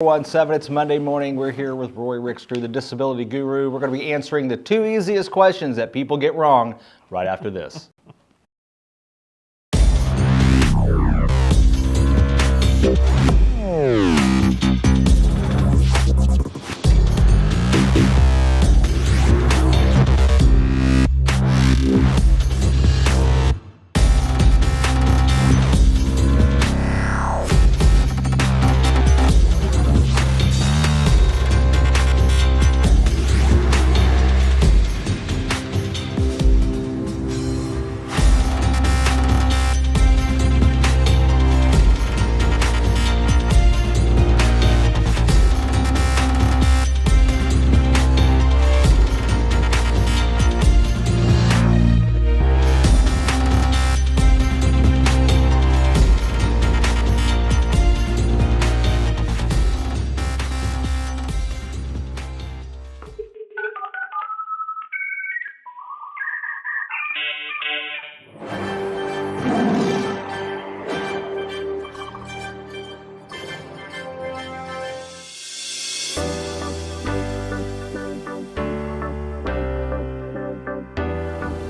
17, it's Monday morning. We're here with Roy Rickstrew, the disability guru. We're going to be answering the 2 easiest questions that people get wrong right after this.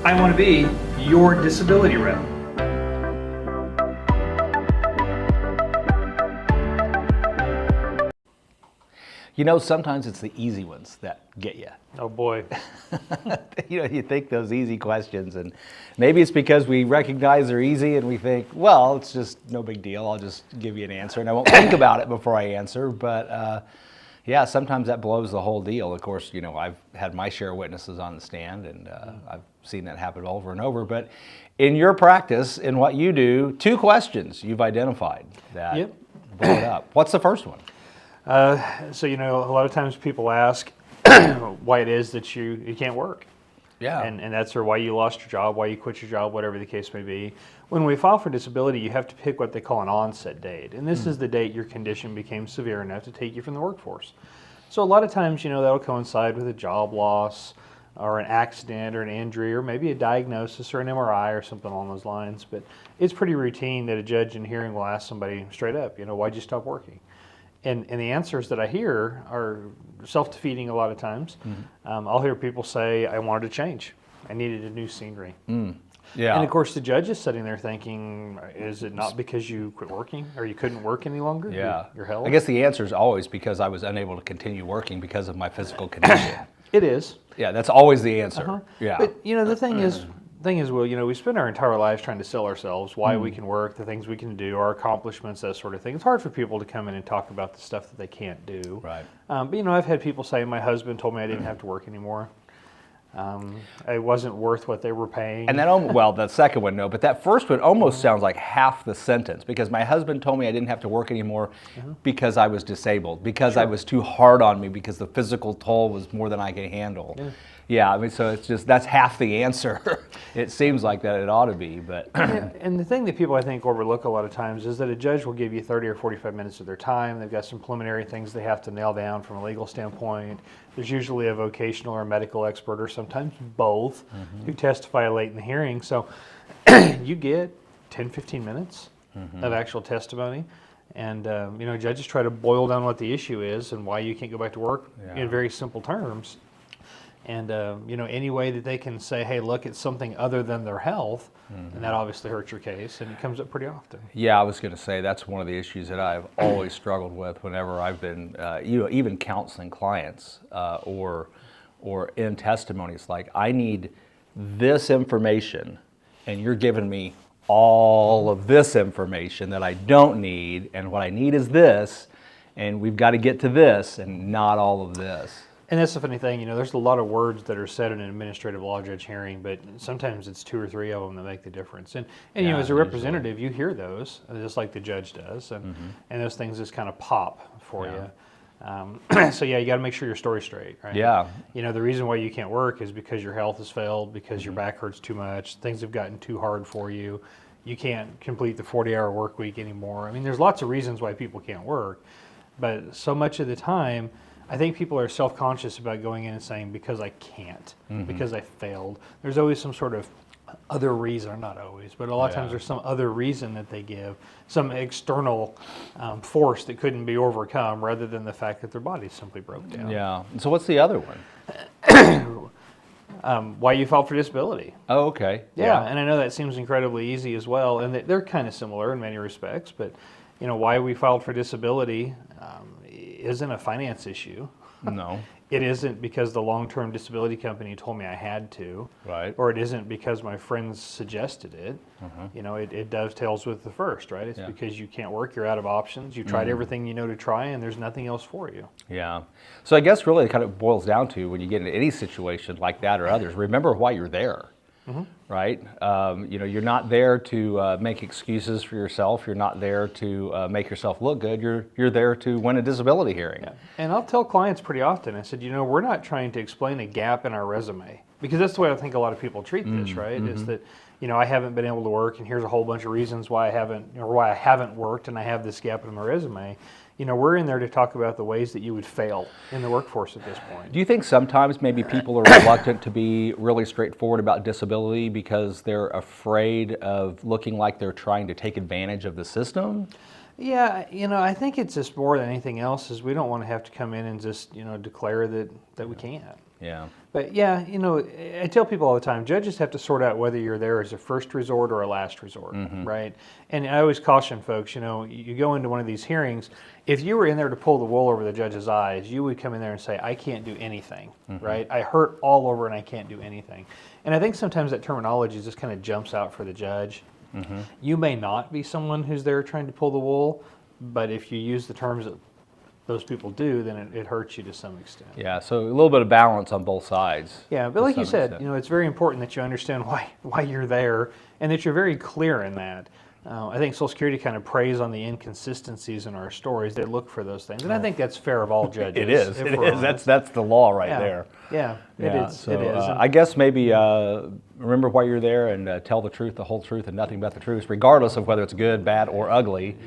I want to be your disability rep. You know, sometimes it's the easy ones that get you. Oh boy. You think those easy questions, and maybe it's because we recognize they're easy and we think, well, it's just no big deal. I'll just give you an answer and I won't think about it before I answer. But yeah, sometimes that blows the whole deal. Of course, you know, I've had my share of witnesses on the stand, and I've seen that happen over and over. But in your practice, in what you do, 2 questions you've identified that blow it up. What's the first one? So, you know, a lot of times people ask why it is that you can't work. Yeah. And that's or why you lost your job, why you quit your job, whatever the case may be. When we file for disability, you have to pick what they call an onset date. And this is the date your condition became severe enough to take you from the workforce. So a lot of times, you know, that'll coincide with a job loss or an accident or an injury or maybe a diagnosis or an MRI or something along those lines. But it's pretty routine that a judge in hearing will ask somebody straight up, you know, why'd you stop working? And the answers that I hear are self-defeating a lot of times. I'll hear people say, I wanted to change. I needed a new scenery. Yeah. And of course the judge is sitting there thinking, is it not because you quit working or you couldn't work any longer? Yeah. Your health? I guess the answer is always because I was unable to continue working because of my physical condition. It is. Yeah, that's always the answer. Yeah. But you know, the thing is, well, you know, we spend our entire lives trying to sell ourselves, why we can work, the things we can do, our accomplishments, that sort of thing. It's hard for people to come in and talk about the stuff that they can't do. Right. But you know, I've had people say, my husband told me I didn't have to work anymore. It wasn't worth what they were paying. And that, well, the second one, no, but that first one almost sounds like half the sentence, because my husband told me I didn't have to work anymore because I was disabled, because I was too hard on me, because the physical toll was more than I could handle. Yeah, I mean, so it's just, that's half the answer. It seems like that it ought to be, but. Yeah, and the thing that people, I think, overlook a lot of times is that a judge will give you 30 or 45 minutes of their time. They've got some preliminary things they have to nail down from a legal standpoint. There's usually a vocational or medical expert, or sometimes both, who testify late in the hearing. So you get 10, 15 minutes of actual testimony. And, you know, judges try to boil down what the issue is and why you can't go back to work in very simple terms. And, you know, any way that they can say, hey, look, it's something other than their health, and that obviously hurts your case, and it comes up pretty often. Yeah, I was going to say that's one of the issues that I've always struggled with whenever I've been, you know, even counseling clients or in testimonies. Like, I need this information, and you're giving me all of this information that I don't need, and what I need is this, and we've got to get to this, and not all of this. And that's the funny thing, you know, there's a lot of words that are said in an administrative law judge hearing, but sometimes it's 2 or 3 of them that make the difference. And you know, as a representative, you hear those, just like the judge does, and those things just kind of pop for you. So yeah, you got to make sure your story's straight, right? Yeah. You know, the reason why you can't work is because your health has failed, because your back hurts too much, things have gotten too hard for you, you can't complete the 40-hour work week anymore. I mean, there's lots of reasons why people can't work, but so much of the time, I think people are self-conscious about going in and saying, because I can't, because I failed. There's always some sort of other reason, not always, but a lot of times there's some other reason that they give, some external force that couldn't be overcome rather than the fact that their body simply broke down. Yeah. So what's the other one? Why you filed for disability. Oh, okay. Yeah, and I know that seems incredibly easy as well, and they're kind of similar in many respects, but why we filed for disability isn't a finance issue. No. It isn't because the long-term disability company told me I had to, Right. or it isn't because my friends suggested it. It dovetails with the first, right? It's because you can't work, you're out of options. You tried everything you know to try, and there's nothing else for you. Yeah. So I guess really it kind of boils down to when you get into any situation like that or others, remember why you're there. Right? You're not there to make excuses for yourself. You're not there to make yourself look good. You're there to win a disability hearing. Yeah. And I'll tell clients pretty often, I said, we're not trying to explain a gap in our resume, because that's the way I think a lot of people treat this, right? Is that, I haven't been able to work, and here's a whole bunch of reasons why I haven't worked, and I have this gap in my resume. We're in there to talk about the ways that you would fail in the workforce at this point. Do you think sometimes maybe people are reluctant to be really straightforward about disability because they're afraid of looking like they're trying to take advantage of the system? Yeah, I think it's just more than anything else is we don't want to have to come in and just, declare that we can't. Yeah. But yeah, I tell people all the time, judges have to sort out whether you're there as a first resort or a last resort, right? And I always caution folks, you go into one of these hearings, if you were in there to pull the wool over the judge's eyes, you would come in there and say, I can't do anything, right? I hurt all over and I can't do anything. And I think sometimes that terminology just kind of jumps out for the judge. You may not be someone who's there trying to pull the wool, but if you use the terms that those people do, then it hurts you to some extent. Yeah, so a little bit of balance on both sides. Yeah, but like you said, it's very important that you understand why you're there and that you're very clear in that. I think Social Security kind of preys on the inconsistencies in our stories. They look for those things, and I think that's fair of all judges. It is. That's the law right there. Yeah, it is. So, it is. I guess maybe remember why you're there and tell the truth, the whole truth, and nothing but the truth, regardless of whether it's good, bad, or ugly.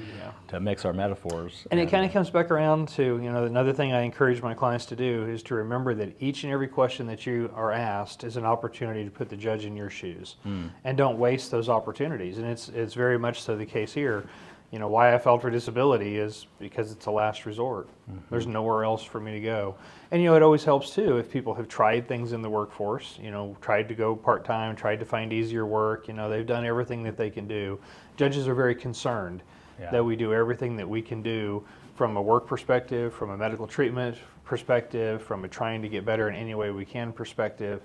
To mix our metaphors. And it kind of comes back around to, another thing I encourage my clients to do is to remember that each and every question that you are asked is an opportunity to put the judge in your shoes. And don't waste those opportunities. And it's very much so the case here. Why I filed for disability is because it's a last resort. There's nowhere else for me to go. And, it always helps, too, if people have tried things in the workforce, tried to go part-time, tried to find easier work, they've done everything that they can do. Judges are very concerned that we do everything that we can do from a work perspective, from a medical treatment perspective, from a trying to get better in any way we can perspective.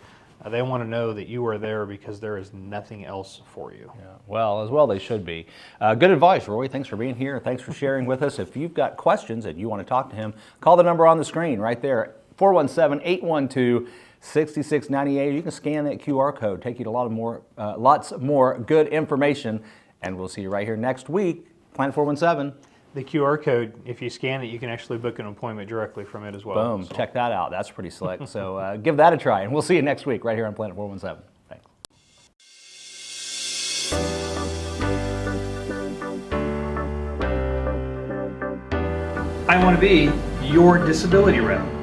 They want to know that you are there because there is nothing else for you. Yeah. Well, they should be. Good advice, Roy. Thanks for being here. Thanks for sharing with us. If you've got questions and you want to talk to him, call the number on the screen right there, 417-812-6698. You can scan that QR code, take you to lots more good information, and we'll see you right here next week. Planet 417. The QR code, if you scan it, you can actually book an appointment directly from it as well. Boom. So. Check that out. That's pretty slick. So give that a try, and we'll see you next week right here on Planet 417. Thanks. I want to be your disability rep.